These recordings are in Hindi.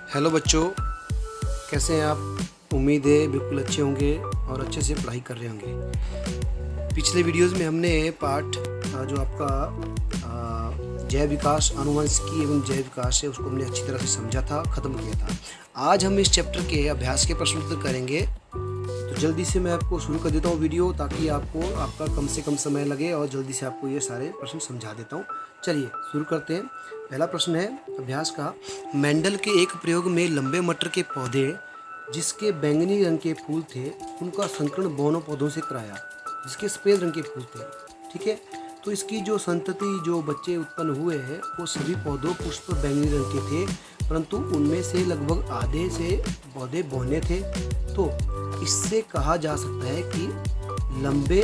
हेलो बच्चों, कैसे हैं आप। उम्मीद है बिल्कुल अच्छे होंगे और अच्छे से पढ़ाई कर रहे होंगे। पिछले वीडियोस में हमने पाठ जो आपका जैव विकास आनुवंशिकी एवं जैव विकास है उसको हमने अच्छी तरह से समझा था, ख़त्म किया था। आज हम इस चैप्टर के अभ्यास के प्रश्न उत्तर करेंगे। तो जल्दी से मैं आपको शुरू कर देता हूँ वीडियो, ताकि आपका कम से कम समय लगे और जल्दी से आपको ये सारे प्रश्न समझा देता हूँ। चलिए शुरू करते हैं। पहला प्रश्न है अभ्यास का। मेंडल के एक प्रयोग में लंबे मटर के पौधे जिसके बैंगनी रंग के फूल थे उनका संकरण दोनों पौधों से कराया जिसके सफ़ेद रंग के फूल थे। ठीक है, तो इसकी जो संतति जो बच्चे उत्पन्न हुए हैं वो सभी पौधों पुष्प बैंगनी रंग के थे, परंतु उनमें से लगभग आधे से पौधे बौने थे। तो इससे कहा जा सकता है कि लंबे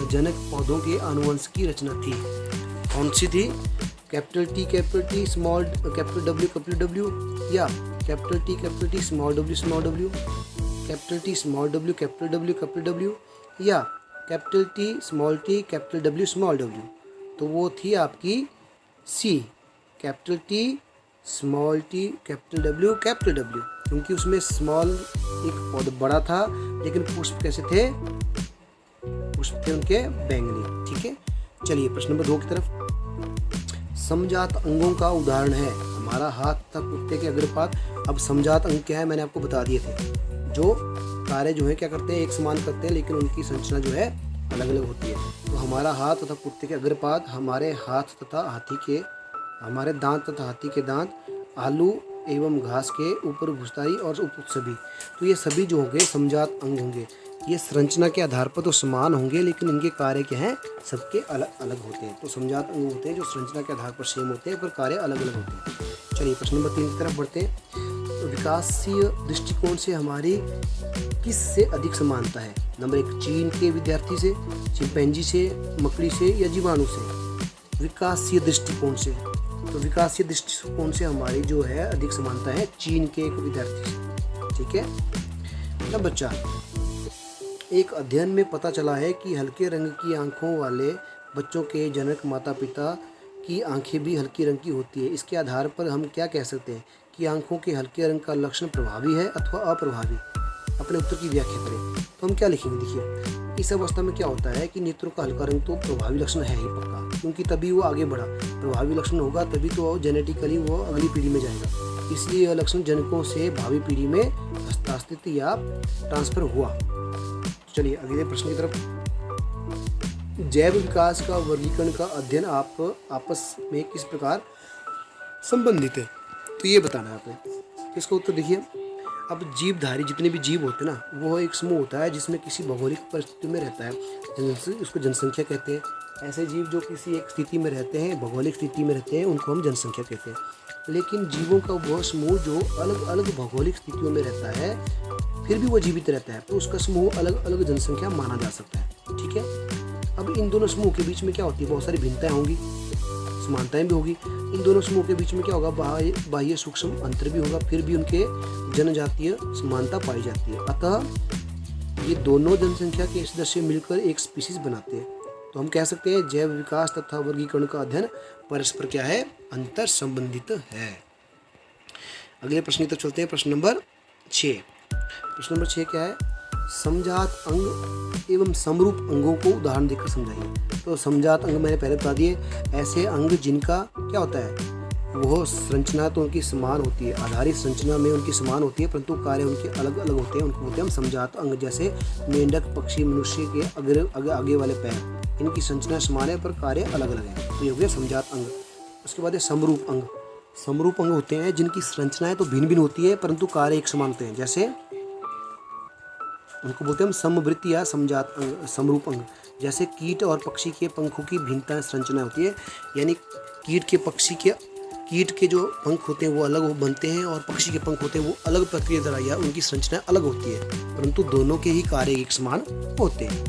जनक पौधों के आनुवंशिकी रचना थी। कौन सी थी? Capital T small capital W या capital T small W, capital T small W capital W या कैपिटल टी कैपिटल डब्ल्यू। तो वो थी आपकी C, capital T small T capital W, क्योंकि उसमें स्मॉल एक पौधा बड़ा था लेकिन पुष्प कैसे थे? पुष्प थे उनके बैंगनी। ठीक है, चलिए प्रश्न नंबर 2 की तरफ। समजात अंगों का उदाहरण है हमारा हाथ तथा कुत्ते के अग्रपाद। अब समजात अंग क्या है मैंने आपको बता दिए थे। जो कार्य जो है क्या करते हैं, एक समान करते हैं लेकिन उनकी संरचना जो है अलग अलग होती है। तो हमारा हाथ तथा कुत्ते के अग्रपाद, हमारे दांत तथा हाथी के दांत, आलू एवं घास के ऊपर भुस्तारी और उपसभी, तो ये सभी जो होंगे समजात अंग होंगे। ये संरचना के आधार पर तो समान होंगे लेकिन इनके कार्य क्या हैं, सबके अलग अलग होते हैं। तो समजात अंग होते हैं जो संरचना के आधार पर सेम होते हैं पर कार्य अलग अलग होते हैं। चलिए प्रश्न नंबर 3 की तरफ बढ़ते हैं। तो विकासीय दृष्टिकोण से हमारी किस से अधिक समानता है? नंबर 1, चीन के विद्यार्थी से, चिंपैंजी से, मकड़ी से या जीवाणु से? विकासीय दृष्टिकोण से। तो विकासीय दृष्टिकोण से हमारी जो है अधिक समानता है चीन के एक विद्यार्थी से। ठीक है। नंबर 4, एक अध्ययन में पता चला है कि हल्के रंग की आंखों वाले बच्चों के जनक माता पिता की आंखें भी हल्की रंग की होती है। इसके आधार पर हम क्या कह सकते हैं कि आंखों के हल्के रंग का लक्षण प्रभावी है अथवा अप्रभावी? अपने उत्तर की व्याख्या करें। तो हम क्या लिखेंगे? देखिए, इस अवस्था में क्या होता है कि नेत्रों का हल्का रंग तो प्रभावी लक्षण है ही पक्का, क्योंकि तभी वो आगे बढ़ा। प्रभावी लक्षण होगा तभी तो जेनेटिकली वो अगली पीढ़ी में जाएगा। इसलिए यह लक्षण जनकों से भावी पीढ़ी में हस्तांतरित या ट्रांसफर हुआ। चलिए अगले प्रश्न की तरफ। जैव विकास का वर्गीकरण का अध्ययन आप आपस में किस प्रकार संबंधित है? तो ये बताना है आपने। इसका उत्तर देखिए। अब जीवधारी जितने भी जीव होते हैं ना, वो एक समूह होता है जिसमें किसी भौगोलिक परिस्थिति में रहता है, उसको जनसंख्या कहते हैं। ऐसे जीव जो किसी एक स्थिति में रहते हैं, भौगोलिक स्थिति में रहते हैं, उनको हम जनसंख्या कहते हैं। लेकिन जीवों का वह समूह जो अलग अलग भौगोलिक स्थितियों में रहता है फिर भी वो जीवित रहता है, तो उसका समूह अलग अलग जनसंख्या माना जा सकता है। ठीक है। अब इन दोनों समूह के बीच में क्या होती है? बहुत सारी भिन्नताएं होंगी, समानताएं भी होगी। इन दोनों समूह के बीच में क्या होगा? बाह्य सूक्ष्म अंतर भी होगा, फिर भी उनके जनजातीय समानता पाई जाती है। अतः ये दोनों जनसंख्या के सदस्य मिलकर एक स्पीशीज बनाते हैं। तो हम कह सकते हैं जैव विकास तथा वर्गीकरण का अध्ययन परस्पर क्या है? अंतर संबंधित है। अगले प्रश्न की तरफ चलते हैं। प्रश्न नंबर 6। प्रश्न नंबर 6 क्या है? समजात अंग एवं समरूप अंगों को उदाहरण देकर समझाइए। तो समजात अंग मैंने पहले बता दिए, ऐसे अंग जिनका क्या होता है, वो संरचना तो उनकी समान होती है, आधारित संरचना में उनकी समान होती है, परंतु कार्य उनके अलग अलग होते हैं, उनको बोलते हैं हम समजात अंग। जैसे मेंढक, पक्षी, मनुष्य के आगे वाले पैर, इनकी संरचना समान है पर कार्य अलग अलग है, तो ये हो गया समजात अंग। उसके बाद है समरूप अंग। समरूप अंग होते हैं जिनकी संरचनाएं तो भिन्न भिन्न होती है परंतु कार्य एक समान होते हैं, जैसे उनको बोलते हैं हम समवृत्ति या समजात अंग, समरूप अंग। जैसे कीट और पक्षी के पंखों की भिन्नता संरचना होती है, यानी कीट के जो पंख होते हैं वो अलग बनते हैं और पक्षी के पंख होते हैं वो अलग प्रक्रिया द्वारा या उनकी संरचना अलग होती है, परंतु दोनों के ही कार्य एक समान होते हैं।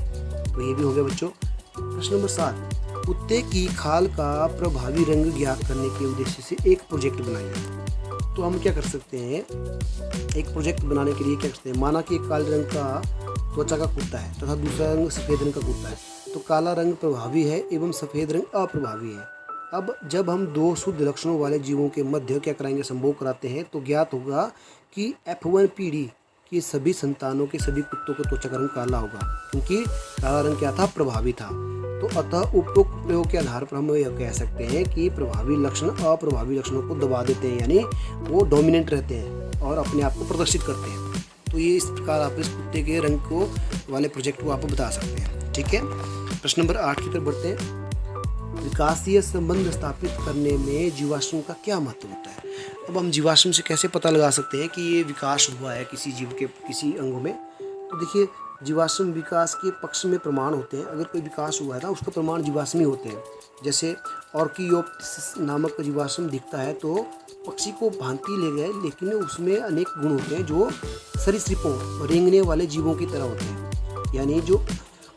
तो ये भी हो गया बच्चों। प्रश्न नंबर 7, कुत्ते की खाल का प्रभावी रंग ज्ञात करने के उद्देश्य से एक प्रोजेक्ट बनाइए। तो हम क्या कर सकते हैं? एक प्रोजेक्ट बनाने के लिए क्या करते हैं? माना कि एक काले रंग का त्वचा का कुत्ता है तथा दूसरा रंग सफ़ेद रंग का कुत्ता है, तो काला रंग प्रभावी है एवं सफ़ेद रंग अप्रभावी है। अब जब हम दो शुद्ध लक्षणों वाले जीवों के मध्य क्या कराएंगे, संभोग कराते हैं, तो ज्ञात होगा कि F1 पीढ़ी की सभी संतानों के सभी कुत्तों का त्वचा का रंग काला होगा, क्योंकि काला रंग क्या था, प्रभावी था। तो अतः उपरोक्त प्रयोग के आधार पर हम यह कह सकते हैं कि प्रभावी लक्षण अप्रभावी लक्षणों को दबा देते हैं, यानी वो डोमिनेंट रहते हैं और अपने आप को प्रदर्शित करते हैं। तो ये इस प्रकार आप इस कुत्ते के रंग को वाले प्रोजेक्ट को आप बता सकते हैं। ठीक है, प्रश्न नंबर 8 की तरफ बढ़ते हैं। विकासीय संबंध स्थापित करने में जीवाश्म का क्या महत्व होता है। अब हम जीवाश्म से कैसे पता लगा सकते हैं कि ये विकास हुआ है किसी जीव के किसी अंगों में। तो देखिए, जीवाश्म विकास के पक्ष में प्रमाण होते हैं। अगर कोई विकास हुआ है ना, उसका प्रमाण जीवाश्म ही होते हैं। जैसे ऑर्कियोप्सिस नामक जीवाश्म दिखता है तो पक्षी को भांति ले गए, लेकिन उसमें अनेक गुण होते हैं जो सरीसृपों, रेंगने वाले जीवों की तरह होते हैं। यानी जो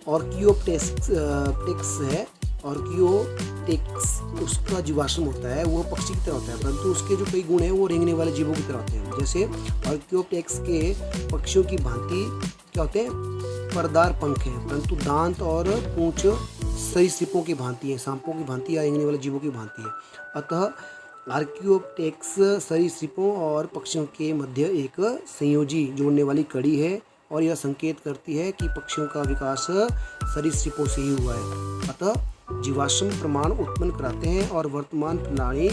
ऑर्कियोप्टेक्स है, ऑर्कियोप्टेक्स उसका जीवाश्म होता है, वो पक्षी की तरह होता है, परंतु उसके जो कई गुण हैं वो रेंगने वाले जीवों की तरह होते हैं। जैसे ऑर्कियोप्टेक्स के पक्षियों की भांति क्या होते हैं, परदार पंख हैं, परंतु दांत और पूंछ सरीसृपों की भांति है, सांपों की भांति या रेंगने वाले जीवों की भांति है। अतः आर्कियोप्टेक्स सरीसृपों और पक्षियों के मध्य एक संयोजी जोड़ने वाली कड़ी है और यह संकेत करती है कि पक्षियों का विकास सरीसृपों से ही हुआ है। अतः जीवाश्म प्रमाण उत्पन्न कराते हैं और वर्तमान प्रणाली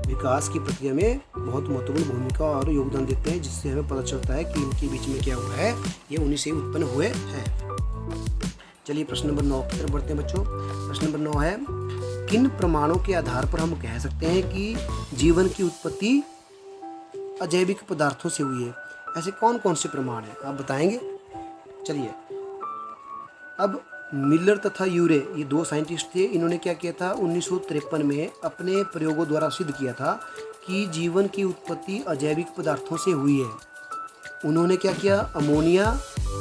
विकास की प्रक्रिया में बहुत महत्वपूर्ण भूमिका और योगदान देते हैं, जिससे हमें पता चलता है कि इनके बीच में क्या हुआ है, ये उन्हीं से उत्पन्न हुए हैं। चलिए प्रश्न नंबर 9 की तरफ बढ़ते हैं बच्चों। प्रश्न नंबर 9 है, किन प्रमाणों के आधार पर हम कह सकते हैं कि जीवन की उत्पत्ति अजैविक पदार्थों से हुई है। ऐसे कौन कौन से प्रमाण हैं, आप बताएंगे। चलिए, अब मिलर तथा यूरे, ये दो साइंटिस्ट थे। इन्होंने क्या किया था, 1953 में अपने प्रयोगों द्वारा सिद्ध किया था कि जीवन की उत्पत्ति अजैविक पदार्थों से हुई है। उन्होंने क्या किया, अमोनिया,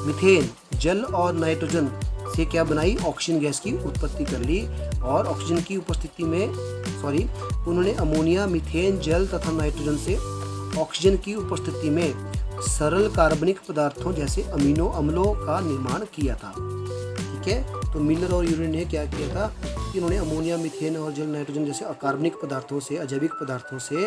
मीथेन, जल और नाइट्रोजन से क्या बनाई, ऑक्सीजन गैस की उत्पत्ति कर ली। और ऑक्सीजन की उपस्थिति में उन्होंने अमोनिया, मीथेन, जल तथा नाइट्रोजन से ऑक्सीजन की उपस्थिति में सरल कार्बनिक पदार्थों जैसे अमीनो अम्लों का निर्माण किया था। ठीक है, तो मिलर और यूरे ने क्या किया था कि इन्होंने अमोनिया, मीथेन और जल, नाइट्रोजन जैसे अकार्बनिक पदार्थों से, अजैविक पदार्थों से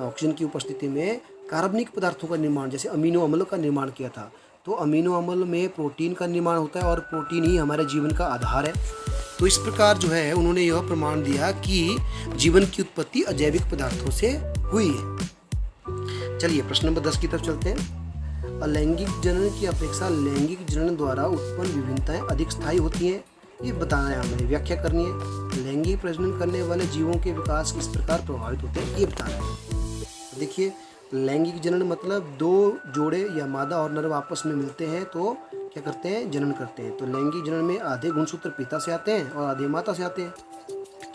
ऑक्सीजन की उपस्थिति में कार्बनिक पदार्थों का निर्माण जैसे अमीनो अम्लों का निर्माण किया था। तो अमीनो अम्ल में प्रोटीन का निर्माण होता है और प्रोटीन ही हमारे जीवन का आधार है। तो इस प्रकार जो है उन्होंने यह प्रमाण दिया कि जीवन की उत्पत्ति अजैविक पदार्थों से हुई है। चलिए प्रश्न नंबर 10 की तरफ चलते हैं। अलैंगिक जनन की अपेक्षा लैंगिक जनन द्वारा उत्पन्न विभिन्नताएं अधिक स्थायी होती हैं। ये बताना है, हमें व्याख्या करनी है। लैंगिक प्रजनन करने वाले जीवों के विकास किस प्रकार प्रभावित होते हैं, ये बताना है। देखिए, लैंगिक जनन मतलब दो जोड़े या मादा और नर आपस में मिलते हैं तो क्या करते हैं, जनन करते हैं। तो लैंगिक जनन में आधे गुणसूत्र पिता से आते हैं और आधे माता से आते हैं।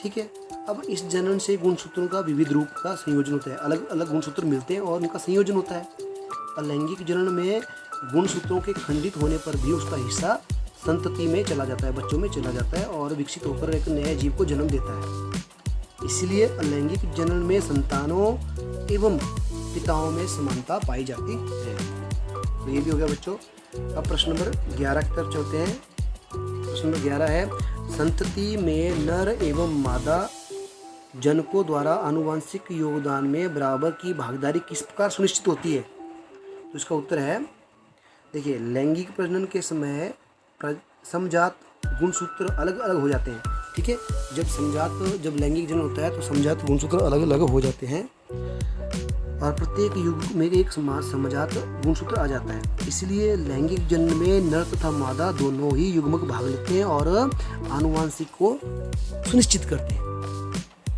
ठीक है, अब इस जनन से गुणसूत्रों का विविध रूप का संयोजन होता है, अलग अलग गुणसूत्र मिलते हैं और उनका संयोजन होता है। अलैंगिक जनन में गुणसूत्रों के खंडित होने पर भी उसका हिस्सा संतति में चला जाता है, बच्चों में चला जाता है और विकसित होकर एक नए जीव को जन्म देता है। इसलिए अलैंगिक जनन में संतानों एवं पिताओं में समानता पाई जाती है। तो ये भी हो गया बच्चों। अब प्रश्न नंबर 11 की तरफ चलते हैं। प्रश्न नंबर 11 है, संतति में नर एवं मादा जनकों द्वारा आनुवंशिक योगदान में बराबर की भागीदारी किस प्रकार सुनिश्चित होती है। तो इसका उत्तर है, देखिए, लैंगिक प्रजनन के समय समजात गुणसूत्र अलग अलग हो जाते हैं। ठीक है, जब लैंगिक जनन होता है तो समजात गुणसूत्र अलग अलग हो जाते हैं और प्रत्येक युग में एक समजात गुणसूत्र आ जाता है। इसलिए लैंगिक जनन में नर तथा मादा दोनों ही युग्मक भाग लेते हैं और आनुवंशिक को सुनिश्चित करते हैं।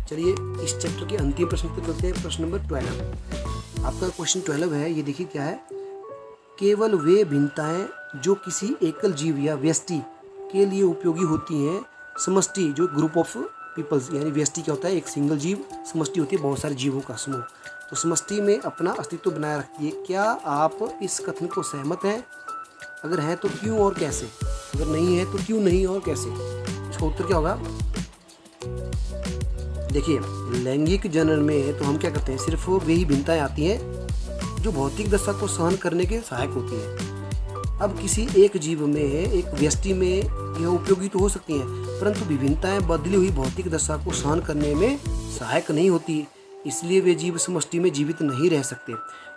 चलिए इस चैप्टर के अंतिम प्रश्न पर चलते हैं। प्रश्न नंबर 12, आपका क्वेश्चन 12 है। ये देखिए क्या है, केवल वे भिन्नताएं जो किसी एकल जीव या व्यष्टि के लिए उपयोगी होती हैं, समष्टि जो ग्रुप ऑफ पीपल्स, यानी व्यष्टि क्या होता है, एक सिंगल जीव, समष्टि होती है बहुत सारे जीवों का समूह, तो समष्टि में अपना अस्तित्व बनाए रखती है। क्या आप इस कथन को सहमत हैं? अगर हैं तो क्यों और कैसे? अगर नहीं है तो क्यों नहीं और कैसे? इसका उत्तर क्या होगा? देखिए, लैंगिक जनन में तो हम क्या करते हैं, सिर्फ वही भिन्नताएं आती हैं जो भौतिक दशा को सहन करने के सहायक होती है। अब किसी एक जीव में, एक व्यष्टि में यह उपयोगी तो हो सकती हैं, परंतु विभिन्नताएं बदली हुई भौतिक दशा को सहन करने में सहायक नहीं होती, इसलिए वे जीव समष्टि में जीवित नहीं रह सकते।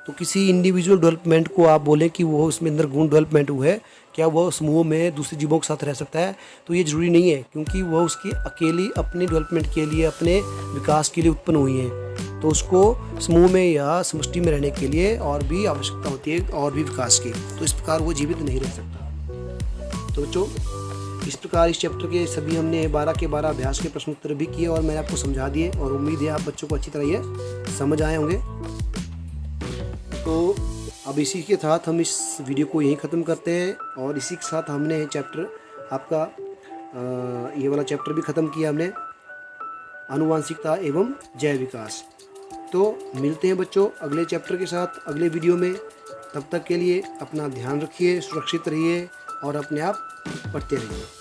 तो किसी इंडिविजुअल डेवलपमेंट को आप बोलें कि वो उसमें अंदर गुण डेवलपमेंट हुआ है, क्या वह समूह में दूसरे जीवों के साथ रह सकता है? तो ये ज़रूरी नहीं है, क्योंकि वह उसकी अकेली अपने डेवलपमेंट के लिए, अपने विकास के लिए उत्पन्न हुई है। तो उसको समूह में या समष्टि में रहने के लिए और भी आवश्यकता होती है, और भी विकास की। तो इस प्रकार वो जीवित नहीं रह सकता। तो बच्चों, इस प्रकार इस चैप्टर के सभी हमने 12 के 12 अभ्यास के प्रश्न उत्तर भी किए और मैंने आपको समझा दिए, और उम्मीद है आप बच्चों को अच्छी तरह ये समझ आए होंगे। तो अब इसी के साथ हम इस वीडियो को यहीं ख़त्म करते हैं, और इसी के साथ हमने चैप्टर आपका ये वाला चैप्टर भी ख़त्म किया हमने, आनुवांशिकता एवं जैव विकास। तो मिलते हैं बच्चों अगले चैप्टर के साथ अगले वीडियो में। तब तक के लिए अपना ध्यान रखिए, सुरक्षित रहिए और अपने आप पढ़ते रहिए।